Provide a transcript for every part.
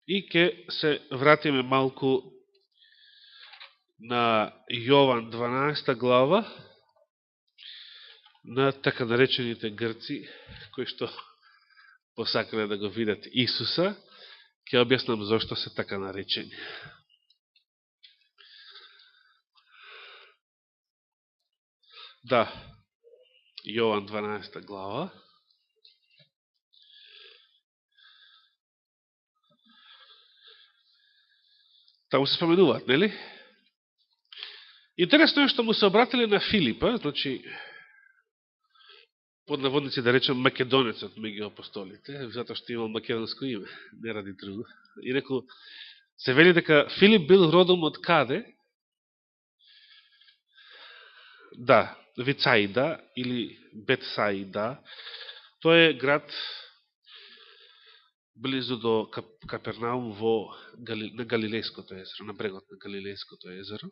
И ќе се вратиме малку на Јован 12 глава, на така наречените Грци, кои што посакале да го видат Исуса. Ќе објаснам зашто се така наречени. Да, Јован 12 глава. Таму се споменуваат, нели? Интересно е што му се обратиле на Филипа, значи, под наводници да речем македонецот меѓу апостолите, затоа што имал македонско име, не ради друго. И реку, се вели дека Филип бил родом од каде? Да, Вицаида или Бетсаида. Тоа е град близу до Капернаум на Галилејското езеро, на брегот на Галилејското езеро.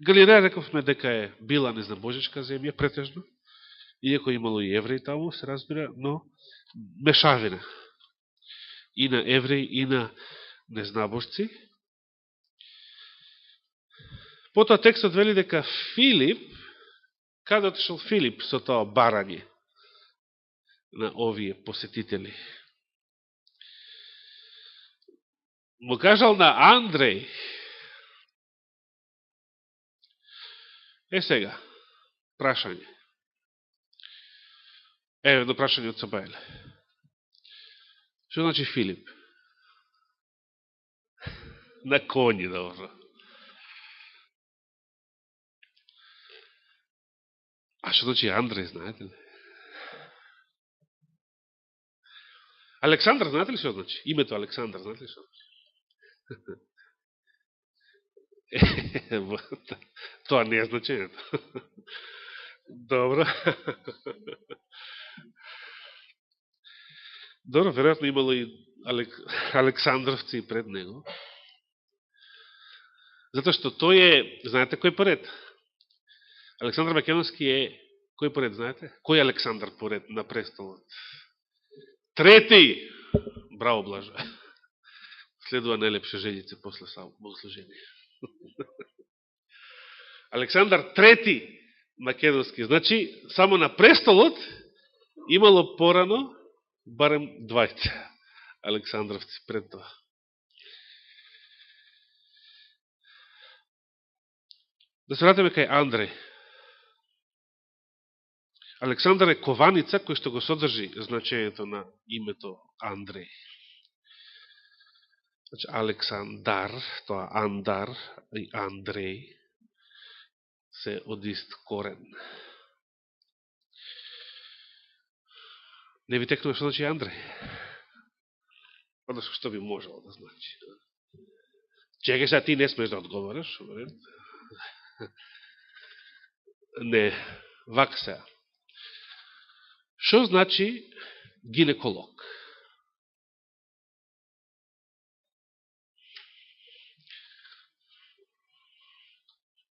Галилеја, рековме дека е била незнабожечка земја, претежно, иако имало и евреи таму, се разбира, но мешавина и на евреи, и на незнабожци. Потоа текстот вели дека Филип, каде отишел Филип со тоа барање на овие посетители? Му кажал на Андреј. Сега, прашање. Едно прашање од Сабајле. Што значи Филип? На коњи, добро. А што значи Андреј, знаете ли? Александр, знаете ли што значи? Името Александр, знаете ли што значи? Тоа не е значењето. Добро. Добро, веројатно имало и Александровци пред него. Затоа што тој е, знаете кој поред? Александр Македонски е, кој поред, знаете? Кој е Александр поред на престолот? Трети! Браво, Блажо. Следува најлепше жењице после богослужение. Александар трети Македонски. Значи, само на престолот имало порано барем двајца Александровци пред тоа. Да се вратиме кај Андреј. Александар е кованица кој што го содржи значењето на името Андреј. Значи, Александар, тоа Андар и Андреј се од ист корен. Не ви текнува што значи Андреј? Одnosno што би можело да значи? Чекај сега, ти не смеш да одговориш. Не, вака сега. Што значи гинеколог?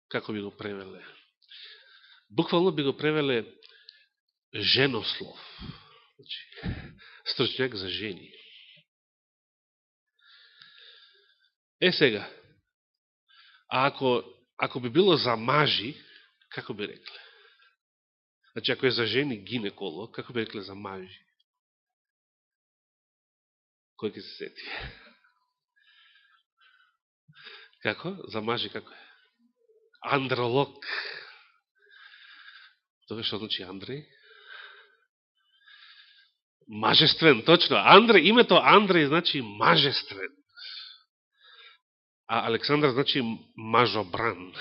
Како би го превеле? Буквално би го превеле женослов. Значи, стручњак за жени. Сега, ако би било за мажи, како би рекле? Значи, ако е за жени гинеколог, како би рекле за мажи? Кој ќе се сети? Како? За мажи како е? Андролог. Тоа што значи Андреј? Мажествен, точно. Андреј, името Андреј значи мажествен. А Александар значи мажобран.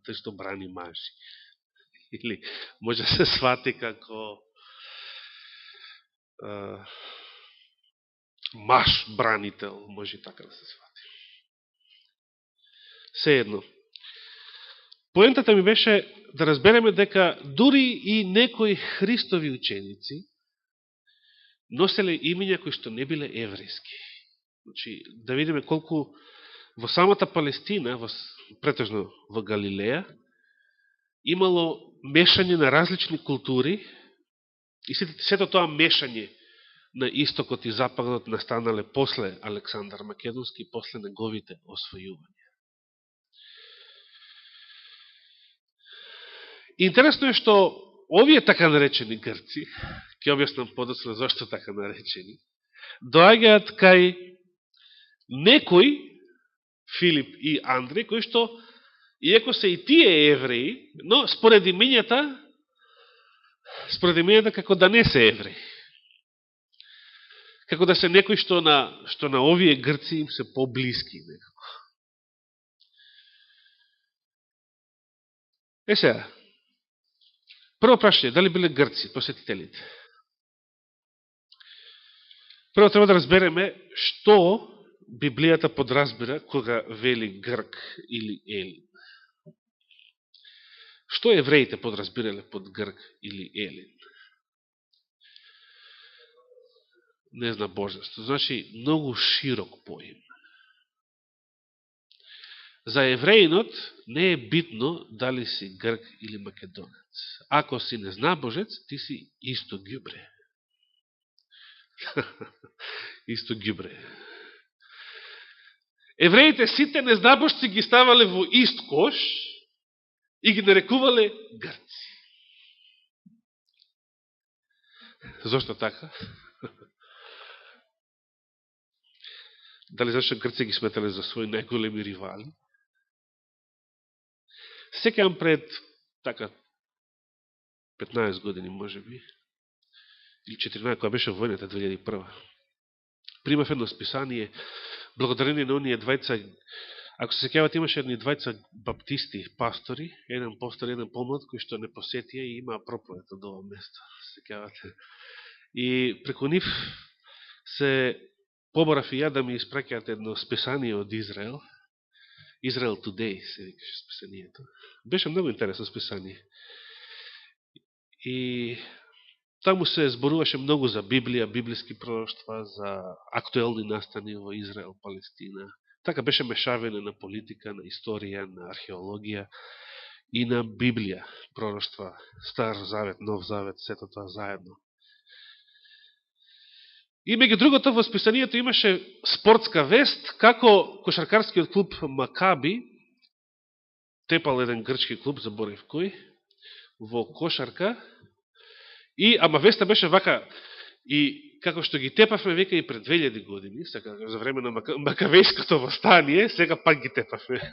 Тој што брани мажи. Или може се свати како маж бранител, може и така да се свати. Сеедно. Поентата ми беше да разбереме дека дури и некои Христови ученици носеле имиња кои што не биле еврејски. Значи, да видиме колку во самата Палестина, претежно во Галилеја, имало мешање на различни култури и сето тоа мешање на истокот и западот настанале после Александар Македонски, после неговите освојувања. Интересно е што овие така наречени грци, ќе објаснам подоцна зашто така наречени, доаѓаат кај некој Филип и Андреј, кои што, иако се и тие евреи, но според имењата како да не се евреи. Како да се некои што на овие грци им се поблиски некако. Сега, прво прашање, дали биле грци посетителите? Прво треба да разбереме што Библијата подразбира кога вели грк или елин. Што евреите подразбирале под грк или елин? Не зна божество. Значи, многу широк поим. За евреинот не е битно дали си грк или македонец. Ако си незнабожец, ти си исто ѓубре. Исто ѓубре. Евреите сите незнабожци ги ставале во ист кош и ги нарекувале грци. Зошто така? Дали зашто грци ги сметале за своји најголеми ривали? Секам пред така 15 години, може би, или 14, која беше војната 2001. Примав едно списание, благодарение на оние двајца, ако се сеќавате, имаше едни двајца баптисти, пастори, еден постар, еден помлад, кои што не посетија и имаа проповед од ова место, се сеќавате. И преку нив се поборав и ја да ми испраќаат едно списание од Израел, Israel Today се викаше списанието. Беше многу интересно списание. И таму се зборуваше многу за Библија, библиски пророштва, за актуелни настани во Израел, Палестина. Така беше мешавина на политика, на историја, на археологија и на Библија, пророштва, Стар Завет, Нов Завет, сето тоа заедно. И меѓу другото во списанието имаше спортска вест како кошаркарскиот клуб Макаби тепал еден грчки клуб, заборев кој, во кошарка. И ама веста беше вака, и како што ги тепавме века и пред 2000 години, сега за време на Макавејското востание, сега пак ги тепавме.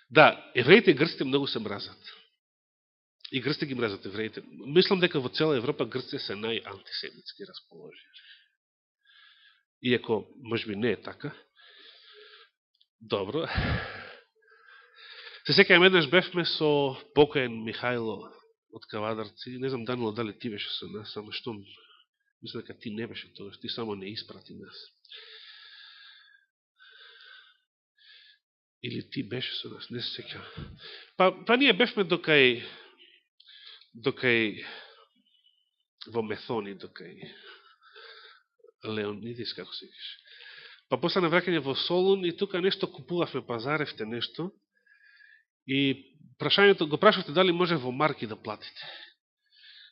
Да, евреите и грците многу се мразат. И грците ги мразат евреите. Мислам дека во цела Европа грците се најантисемитски расположени. Иако, можеби не е така. Добро. Се секајам еднаш бевме со покоен Михајло од Кавадарци. Не знам, Данило, дали ти беше со нас, само што мислам дека ти не беше тогаш, ти само не испрати нас. Или ти беше со нас, не се секајам. Па ние бевме докај во Мефони, докај Леонидис, како се каже. Па после на враќање во Солун и тука нешто купувавме, пазаревте нешто и прашањето го прашавте дали може во марки да платите.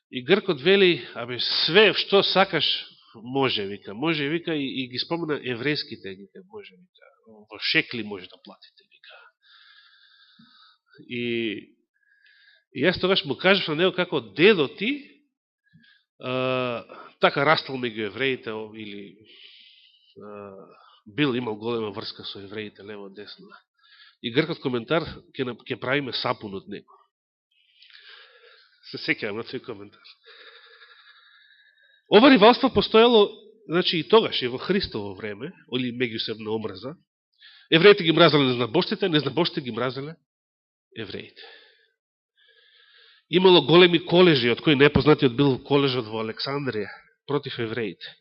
И гркот вели, абе све што сакаш може, вика, и ги спомена еврејските, вика, може, вика, во шекли може да платите, вика. И јас тогаш му кажав на него како дедо ти така растал меѓу евреите или имал голема врска со евреите лево десно. И гркот коментар ќе правиме сапун од него. Се сеќавам на тој коментар. Ова ривалство постоело, значи и тогаш и во Христово време, или меѓусебна омраза. Евреите ги мразеле незнабожците, незнабожците ги мразеле евреите. Имало големи колежи, од кои непознатиот бил колежот во Александрија против евреите.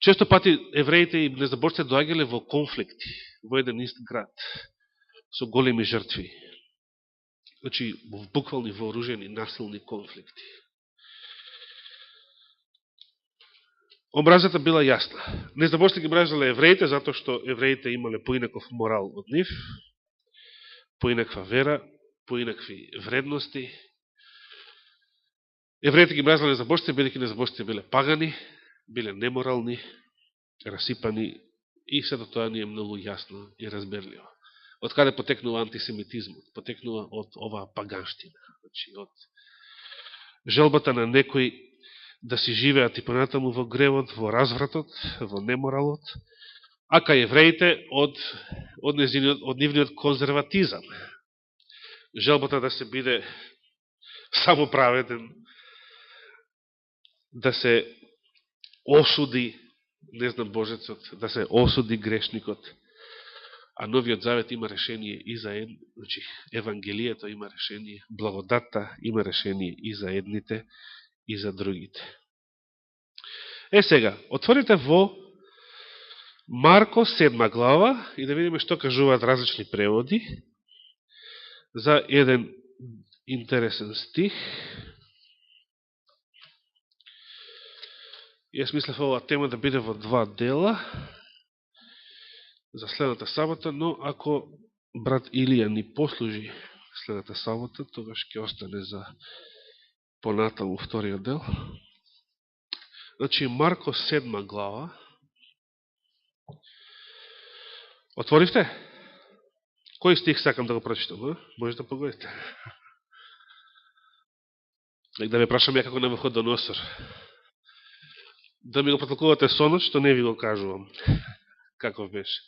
Често пати евреите и незнабожците доаѓале во конфликти во еден ист град со големи жртви. Значи, буквални вооружени насилни конфликти. Омразата била јасна. Незнабожците ги мразеле евреите затоа што евреите имале поинаков морал од нив, поинаква вера, поинакви вредности. Евреите ги мразеле незабожците, бидејќи незабожците биле пагани, биле неморални, расипани, и сето тоа ни е многу јасно и разберливо. Од каде потекнува антисемитизмот? Потекнува од оваа паганштина. Значи, од желбата на некои да си живеат и понатаму во гревот, во развратот, во неморалот, а кај евреите од нивниот конзерватизам. Желбата да се биде самоправеден, да се осуди, не знам Божецот, да се осуди грешникот. А Новиот Завет има решение и за значи, Евангелието има решение, благодатта има решение и за едните, и за другите. Сега, отворите во Марко 7 глава и да видиме што кажуваат различни преводи за еден интересен стих. Јас мислев оваа тема да биде во 2 дела за следната сабота, но ако брат Илија ни послужи следната сабота, тогаш ќе остане за понатаму вториот дел. Значи, Марко 7 глава. Отворивте? Кој стих сакам да го прочитам? Може да погодите. Да ме прашам ја како Навуходоносор. Да ми го потолкувате сонот, што не ви го кажувам. Каков беше?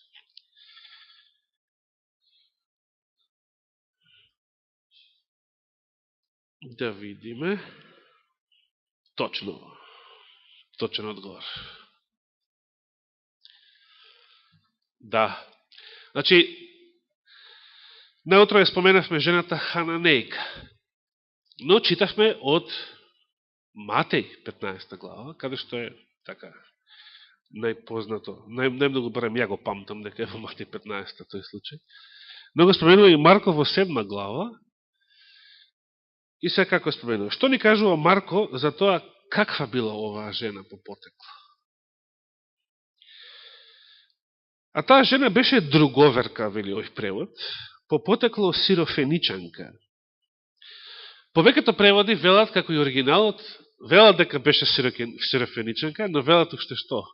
Да видиме. Точно. Точен одговор. Да. Значи, наутро ја споменавме жената Хананејка. Но читавме од Матеј 15 глава, каде што е така најпознато, најмногу барем ја го памтам дека е во Матеј 15 тој случај. Но го споменува и Марко во 7 глава. И сега како споменува? Што ни кажува Марко за тоа каква била оваа жена по потекло? А таа жена беше друговерка, вели овој превод, по потекло сирофеничанка. Повеќето преводи велат како и оригиналот, велат дека беше сирофеничанка, но велат уште што?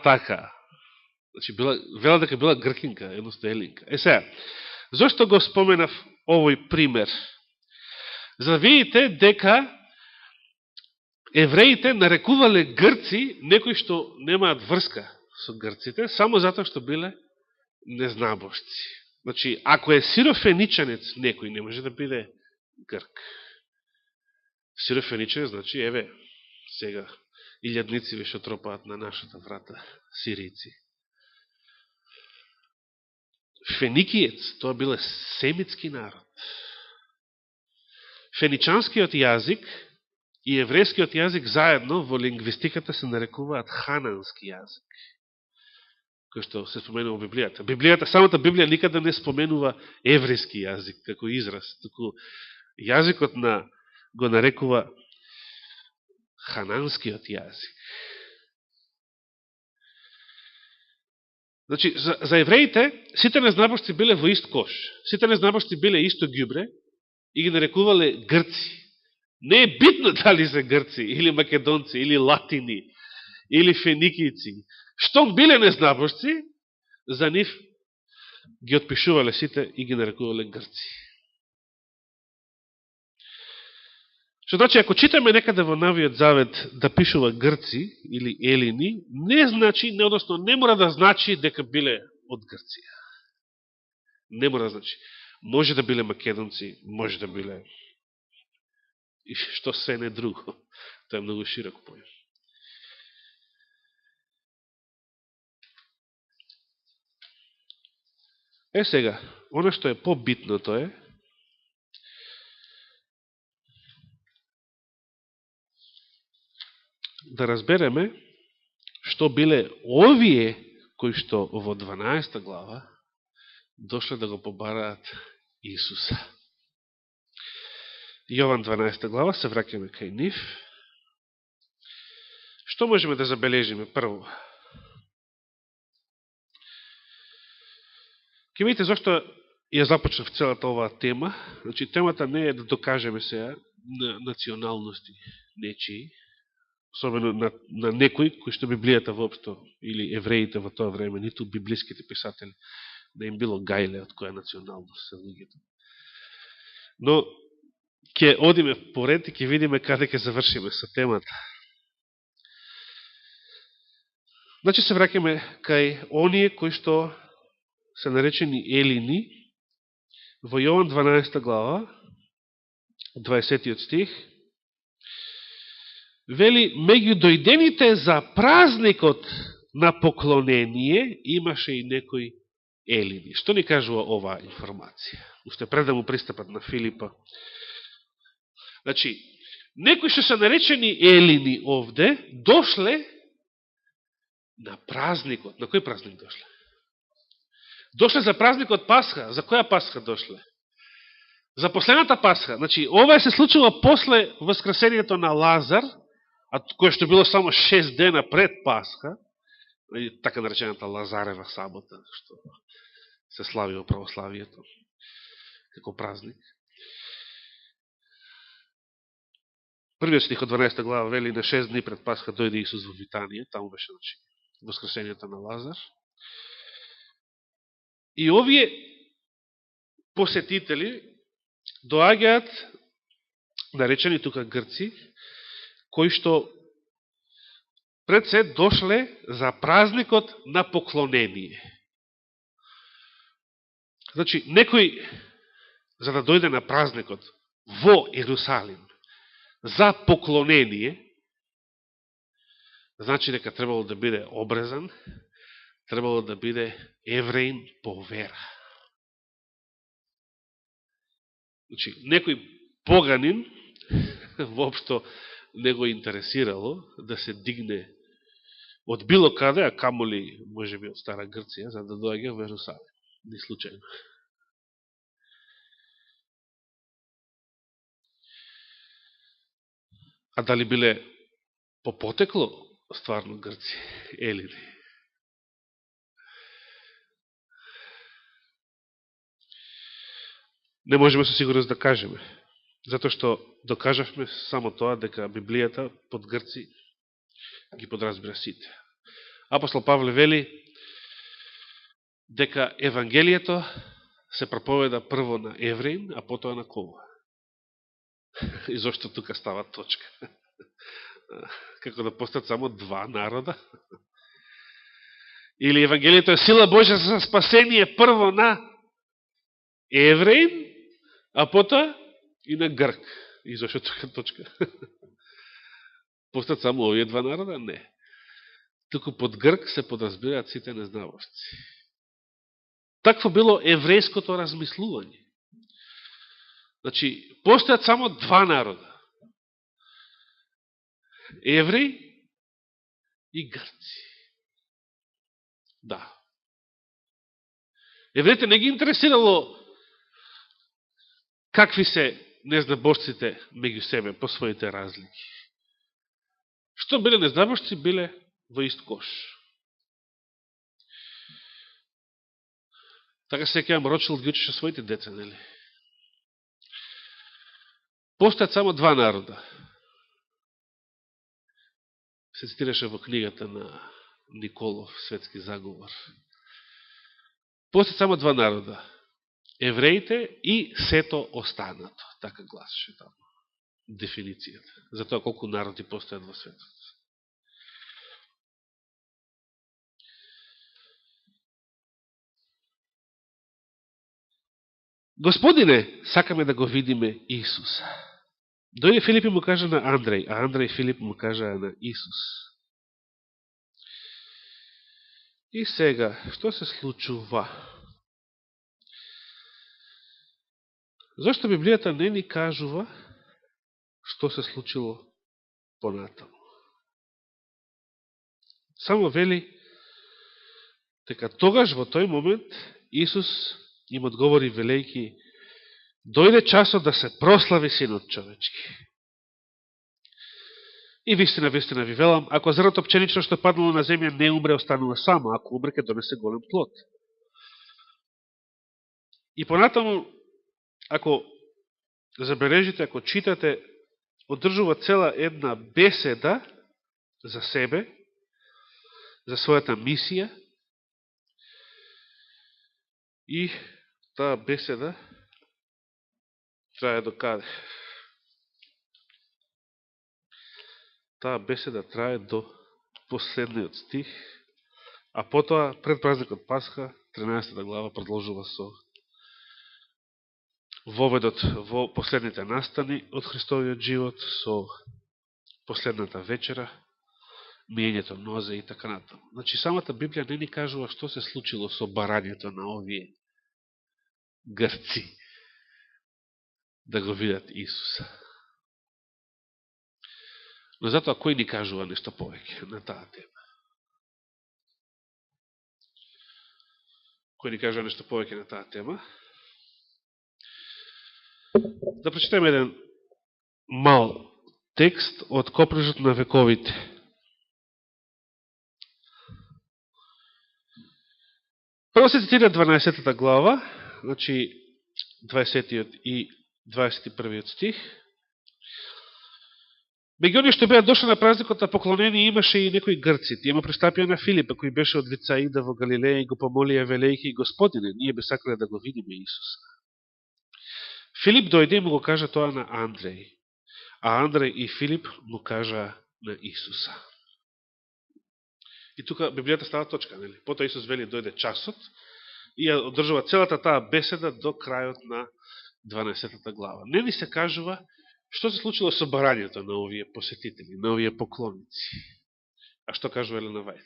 Така. Значи, велат дека била гркинка, едноста елинка. Сега, зошто го споменав овој пример? За да видите дека евреите нарекувале грци некои што немаат врска со грците, само затоа што биле незнабожци. Значи, ако е сирофеничанец некој, не може да биде грк. Сирофеничанец, значи, еве, сега, илјадници веќе тропаат на нашата врата, сирици. Феникиец, тоа биле семитски народ. Феничанскиот јазик и еврејскиот јазик заедно во лингвистиката се нарекуваат ханански јазик, кој што се споменува во Библијата. Библијата, самата Библија никаде не споменува еврејски јазик како израз, туку јазикот го нарекува хананскиот јазик. Значи, за евреите, сите незнабожци биле во ист кош. Сите незнабожци биле исто ѓубре и ги нарекувале грци. Не е битно дали се грци, или македонци, или латини, или феникијци. Штом биле незнабожци, за нив ги отпишувале сите и ги нарекувале грци. Што значи, ако читаме некаде во Новиот Завет да пишува грци или елини, не значи, неодносно не мора да значи дека биле од Грција. Не мора да значи. Може да биле македонци, може да биле и што се не друго. Тоа е многу широк појам. Сега, оно што е побитното е да разбереме што биле овие кои што во 12 глава дошле да го побараат Исуса. Јован 12 глава, се враќаме кај нив. Што можеме да забележиме прво? Ке видите зашто ја започнав целата оваа тема. Значи, темата не е да докажеме сега националности нечии, особено на некои, кои што Библијата воопшто, или евреите во тоа време, ниту библиските писатели, да им било гајле од која националност се луѓето. Но, ќе одиме поред и ќе видиме каде ќе завршиме со темата. Значи се враќаме кај оние кои што се наречени елини, во Јован 12 глава, 20 стих, вели, меѓу дојдените за празникот на поклонение имаше и некои елини. Што ни кажува оваа информација? Уште пред да му пристапат на Филипа. Значи, некои што се наречени елини овде, дошле на празникот. На кој празник дошле? Дошле за празникот Пасха. За која Пасха дошле? За последната Пасха. Значи, ова се случило после воскресението на Лазар, а кое што било само 6 дена пред Пасха, така наречената Лазарева сабота, што се слави во православието, како празник. Првиот стих од 12 глава вели, на 6 дни пред Пасха дојде Исус во Витанија, таму беше воскресението на Лазар. И овие посетители доаѓаат, наречени тука грци, кои што пред се дошле за празникот на поклонение. Значи, некој, за да дојде на празникот во Ерусалим, за поклонение, значи дека требало да биде обрезан, требало да биде евреин по вера. Значи, некој поганин воопшто не го интересирало да се дигне од било каде, а камоли може би од Стара Грција, за да доаѓа во Ерусалим. Ни случајно. А дали биле по потекло стварно грци, елини? Не можеме со сигурност да кажеме, затоа што докажавме само тоа дека Библијата под грци ги подразбира сите. Апостол Павле вели дека Евангелието се проповеда прво на евреин, а потоа на кого? И зашто тука става точка? Како да постат само два народа? Или Евангелието е сила Божја за спасение прво на евреин, а потоа и на грк. И зашто тука точка? Постат само овие два народа? Не. Туку под грк се подразбираат сите незнабошци. Такво било еврејското размислување. Значи, постојат само два народа. Евреи и грци. Да. Евреите не ги интересирало какви се незнабожците меѓу себе по своите разлики. Што биле незнабожци, биле во ист кош. Така се сеќавам, Ротшилд ги учеше своите деца, нели? Постојат само два народа. Се цитираше во книгата на Николов, Светски заговор. Постојат само два народа. Евреите и сето останато. Така гласеше таму дефиницијата. За тоа колку народи постојат во светот. Господине, сакаме да го видиме Исус. Дојде Филип и му кажа на Андреј, а Андреј и Филип му кажа на Исус. И сега, што се случува? Зошто Библијата не ни кажува што се случило понатаму? Само вели дека тогаш во тој момент Исус им одговори велејки: дојде часот да се прослави Синот човечки. И вистина ви велам, ако зрното пченично што паднало на земја не умре, останува само, ако умре, ќе донесе голем плод. И понатаму, ако забележите, ако читате одржува цела една беседа за себе, за својата мисија, и таа беседа трае до каде? Таа беседа трае до последниот стих, а потоа пред празникот Пасха, 13 глава, продолжува со воведот во последните настани од Христовиот живот, со последната вечера, миењето нозе и така натаму. Значи, самата Библија не ни кажува што се случило со барањето на овие грци да го видат Исуса. Но затоа кој ни кажува нешто повеќе на таа тема? Кој ни кажува нешто повеќе на таа тема? Да прочитаме еден мал текст од Копрежот на вековите. Прво се цитира 12 глава, значи 20 и 21 стих. Меѓу они што беа дошли на празникот на поклонение имаше и некои грци. Тие му пристапија на Филипа, кој беше од Вицаида во Галилеја, и го помолија велејќи: Господине, ние би сакале да го видиме Исуса. Филип дојде и му го кажа тоа на Андреј, а Андреј и Филип му кажа на Исуса. И тука Библијата става точка, нели? Потоа Исус вели дојде часот и ја одржува целата таа беседа до крајот на 12 глава. Не ни се кажува што се случило со барањето на овие посетители, на овие поклонници. А што кажува Елена Вајд?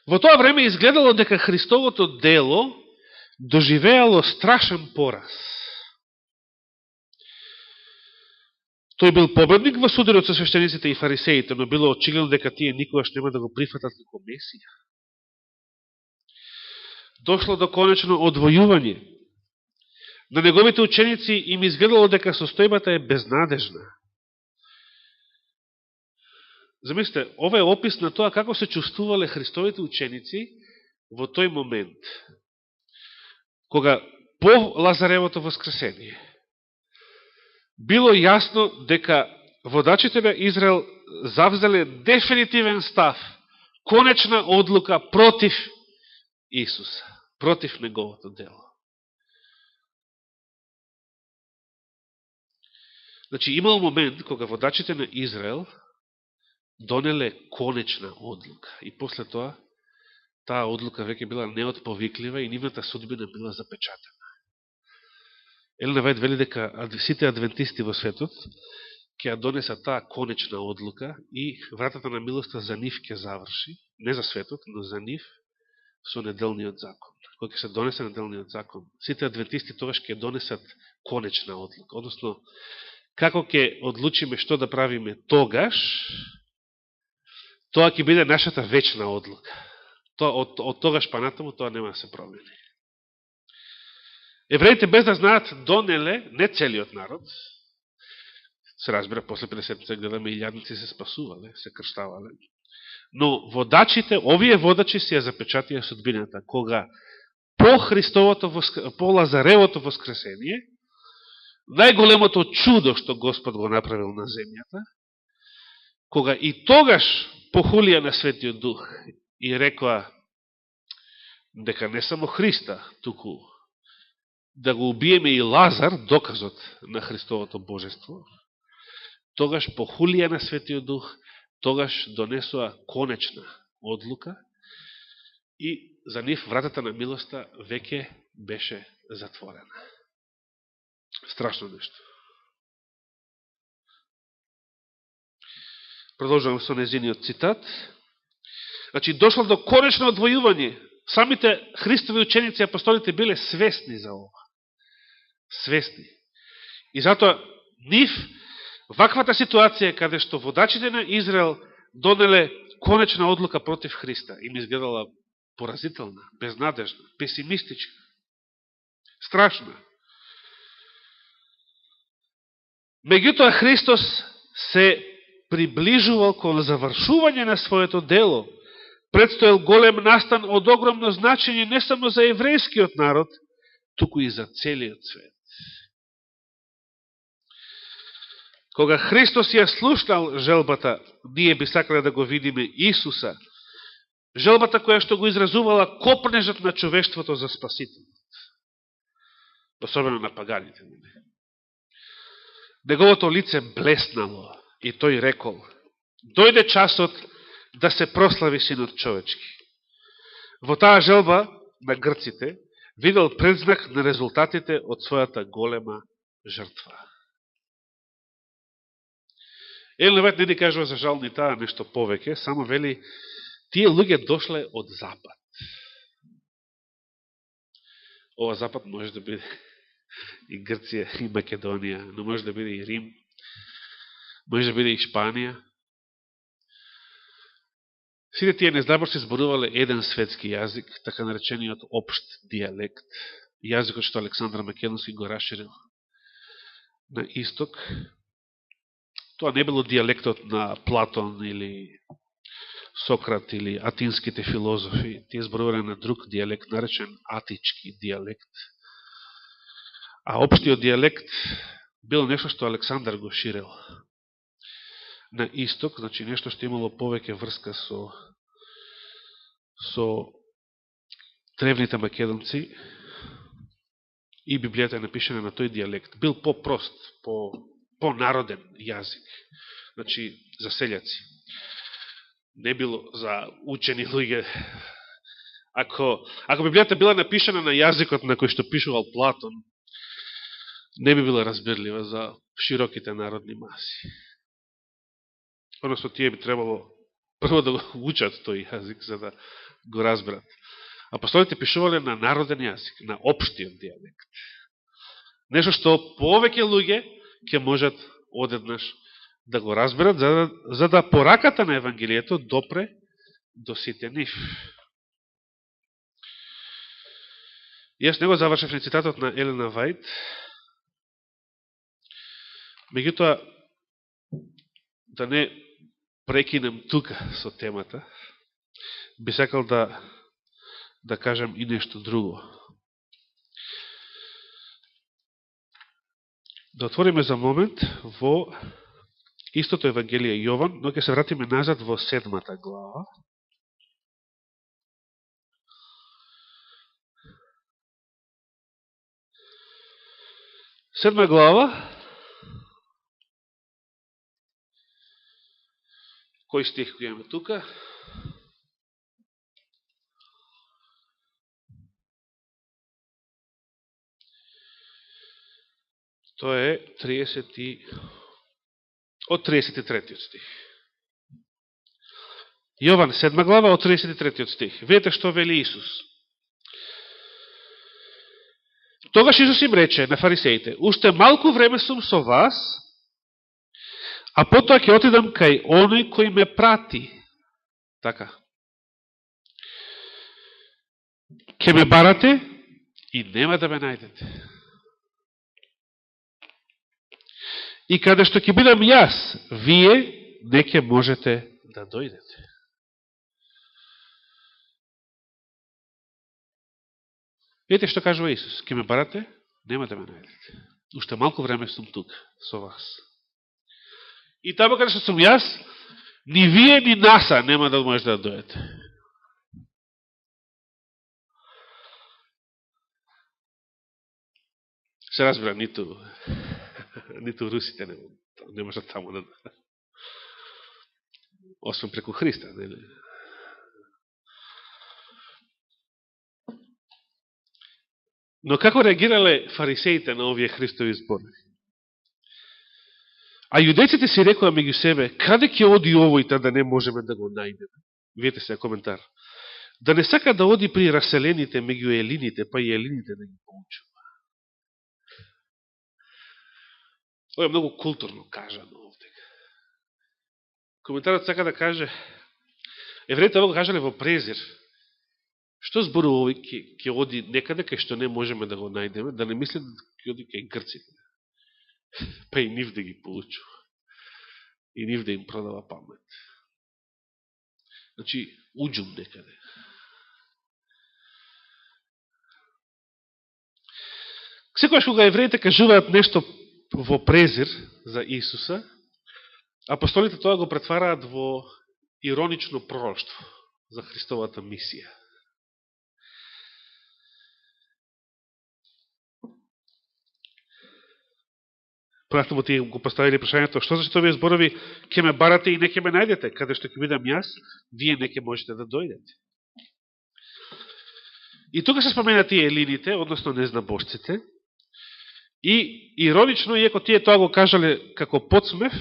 Во тоа време изгледало дека Христовото дело доживеало страшен пораз. Тој бил победник во судерот со свештениците и фарисеите, но било очигледно дека тие никогаш нема да го прифатат како Месија. Дошло до конечно одвојување. На неговите ученици им изгледало дека состојбата е безнадежна. Замислите, ова е опис на тоа како се чувствувале Христовите ученици во тој момент, кога по Лазаревото воскресение било јасно дека водачите на Израел завзеле дефинитивен став, конечна одлука против Исуса, против неговото дело. Значи, имал момент кога водачите на Израел донеле конечна одлука и после тоа таа одлука веќе била неотповиклива и нивната судбина била запечатена. Елена Вајд вели дека сите адвентисти во светот ќе ја донесат таа конечна одлука и вратата на милоста за нив ќе заврши, не за светот, но за нив со неделниот закон. Кога ќе се донесе неделниот закон, сите адвентисти тогаш ќе донесат конечна одлука, односно како ќе одлучиме што да правиме тогаш, тоа ќе биде нашата вечна одлука. Од тогаш па натаму тоа нема да се промени. Евреите без да знаат донеле, не целиот народ, се разбира, после 50 гледаме илјадници се спасувале, се крштавале, но водачите, овие водачи си ја запечатија судбината, кога по Лазаревото воскресение, најголемото чудо што Господ го направил на земјата, кога и тогаш похулија на Светиот Дух и рекоа дека не само Христа, туку да го убиеме и Лазар, доказот на Христовото божество, тогаш похулија на Светиот Дух, тогаш донесоа конечна одлука и за нив вратата на милоста веќе беше затворена. Страшно нешто. Продолжавам со незиниот цитат. Значи, дошло до конечно одвојување. Самите Христови ученици и апостолите биле свесни за ова. Свесни. И затоа нив, ваквата ситуација каде што водачите на Израел донеле конечна одлука против Христа, им изгледала поразителна, безнадежна, песимистичка, страшна. Меѓутоа Христос се приближувал кон завршување на своето дело. Предстоел голем настан од огромно значење не само за еврејскиот народ, туку и за целиот свет. Кога Христос ја слушнал желбата, ние би сакале да го видиме Исуса, желбата која што го изразувала копнежот на човештвото за спасител. Особено на паганите. Неговото лице блеснало и тој рекол: дојде часот да се прослави Синот човечки. Во таа желба на грците видел предзнак на резултатите од својата голема жртва. Елен Вајт не ни кажува за жал ни таа нешто повеќе, само вели тие луѓе дошле од запад. Ова запад може да биде и Грција, и Македонија, но може да биде и Рим, може да биде и Шпанија. Сите тие незнаборци зборувале еден светски јазик, така наречениот општ диалект, јазикот што Александар Македонски го расширил на исток. Тоа не било диалектот на Платон или Сократ или атинските филозофи. Тие зборувале на друг диалект, наречен атички диалект. А општиот диалект бил нешто што Александар го ширил на исток, значи нешто што имало повеќе врска со древните македонци, и Библијата е напишена на тој диалект. Бил по-прост, по-народен јазик, значи за селјаци. Не било за учени луѓе. Ако Библијата била напишена на јазикот на кој што пишувал Платон, не би била разбирлива за широките народни маси. Односно, тие би требало прво да го учат тој јазик, за да го разберат. Апостолите пишувале на народен јазик, на општиот диалект. Нешто што повеќе луѓе ќе можат одеднаш да го разберат, за да пораката на Евангелието допре до сите нив. Јас не го завршив на цитатот на Елена Вајт, меѓутоа, да не прекинем тука со темата, би сакал да кажем и нешто друго. Да отвориме за момент во истото Евангелие Јован, но ќе се вратиме назад во 7 глава. Седма глава, кој стих кој имаме тука? Тоа е од 33 стих. Јован 7 глава од 33 стих. Видете што вели Исус. Тогаш Исус им рече на фарисеите: уште малку време сум со вас, а потоа ќе отидам кај оној кој ме прати. Така. Ќе ме барате и нема да ме најдете. И каде што ќе бидам јас, вие не ќе можете да дојдете. Видите што кажува Исус? Ќе ме барате, нема да ме најдете. Уште малку време сум тук со вас. И тамо каде што сум јас, ни вие, ни наса нема да можете да дојдете. Се разбира, ниту русите не можат таму да... Освен преку Христа. Но како реагирале фарисеите на овие Христови зборови? А јудејците си рекоа меѓу себе: каде ќе оди овојта да не можеме да го најдеме? Видете се коментар. Да не сака да оди при раселените меѓу елините, па и елините да ги поучува. Ова е многу културно кажано овде. Коментарот сака да каже, евреите ово кажале во презир. Што зборува овој ќе оди некаде кај што не можеме да го најдеме, да не мислят да ќе оди кај грците. Па и нив да ги получува. И нив да им продава памет. Значи, уđум некаде. Секојаш кога евреите кажуваат нешто во презир за Исуса, апостолите тоа го претвараат во иронично пророќство за Христовата мисија. Понатаму тие го поставили прашањето, што значи овие зборови, ќе ме барате и не ќе ме најдете, каде што ќе бидам јас, вие не ќе можете да дојдете. И тука се споменат тие елините, односно незнабожците, и иронично, иако тие тоа го кажале како подсмев,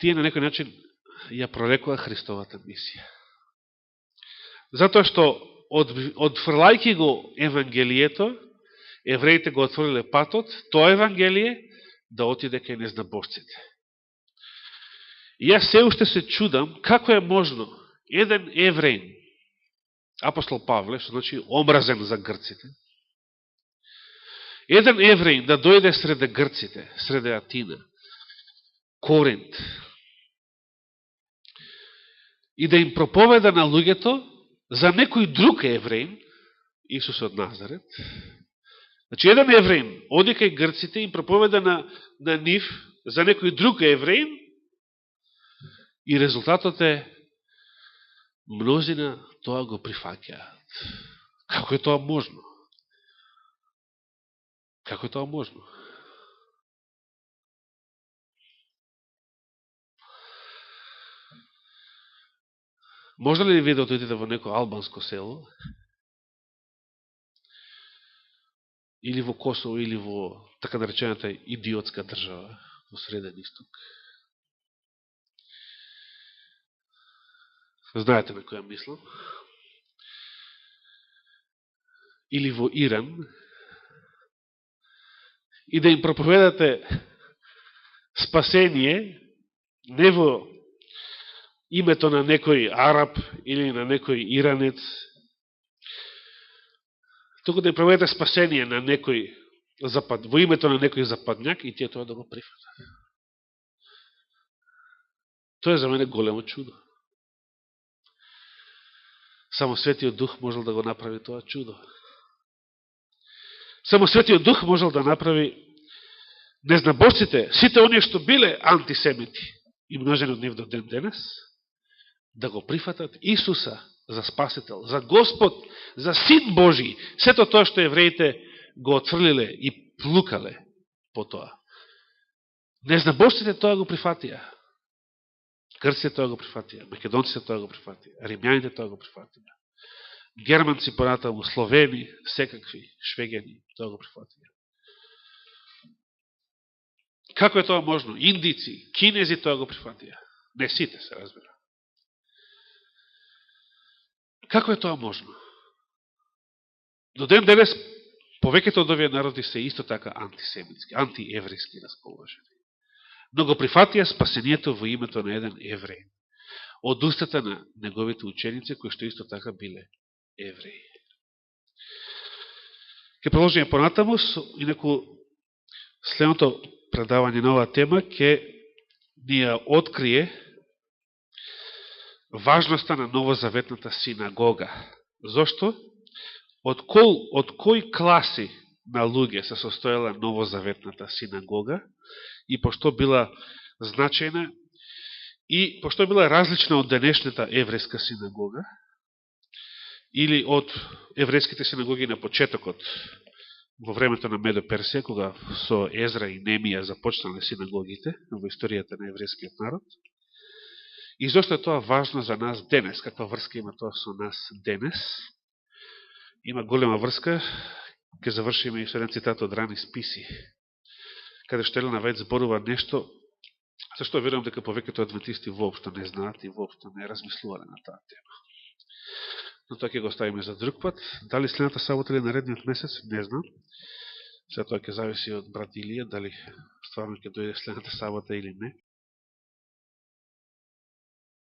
тие на некој начин ја прорекува Христовата мисија. Затоа што одфрлајки го Евангелието, евреите го отвориле патот, тоа Евангелие да отиде кај незнабожците. И јас се уште се чудам како е можно еден евреин, апостол Павле, што значи омразен за грците, еден евреин да дојде среде грците, среде Атина, Коринт, и да им проповеда на луѓето за некој друг евреин, Исус од Назарет. Значи, еден евреин оди кај грците и проповеда на нив за некој друг евреин и резултатот е мнозина тоа го прифаќаат. Како е тоа можно? Како е тоа можно? Може ли ви да отидете во некој албанско село, или во Косово, или во така наречената идиотска држава во Среден Исток? Знаете на која мислам? Или во Иран, и да им проповедате спасение не во името на некој араб или на некој иранец, туку да им проповедате спасение на некој во името на некој западњак и тие тоа да го прифатат. Тоа е за мене големо чудо. Само Светиот Дух можел да го направи тоа чудо. Само Светиот Дух можел да направи незнабожците, сите оние што биле антисемити и множени од нив до ден денес, да го прифатат Исуса за Спасител, за Господ, за Син Божи, сето тоа што евреите го отфрлиле и плукале по тоа. Незнабожците тоа го прифатија. Грците тоа го прифатија, македонците тоа го прифатија, римјаните тоа го прифатија. Германци понатаму, словени, секакви, швегени, тоа го прифатија. Како е тоа можно? Индици, кинези тоа го прифатија. Не сите, се разбира. Како е тоа можно? До ден денес, повеќето од овие народи се исто така антисемитски, антиеврејски расположени. Но го прифатија спасението во името на еден евреј, од устата на неговите ученици, кои што исто така биле евреи. Ке продолжиме понатаму, инаку следното предавање на оваа тема ќе ни ја открие важноста на новозаветната синагога. Зошто? Од кој класи на луѓе се состоела новозаветната синагога и пошто била значајна и пошто била различна од денешната еврејска синагога или од еврејските синагоги на почетокот во времето на Медо-Персија, кога со Езра и Немија започнале синагогите во историјата на еврејскиот народ. И зашто е тоа важно за нас денес? Каква врска има тоа со нас денес? Има голема врска. Ке завршиме и со еден цитат од рани списи, каде што Елена Вајд зборува нешто зашто верувам дека повеќето адвентисти воопшто не знаат и воопшто не размислувале на таа тема. Но тоа ќе го оставиме за друг пат. Дали следната сабота или наредниот месец, не знам. Сега тоа ќе зависи од брат Илија, дали стварно ќе дојде следната сабота или не.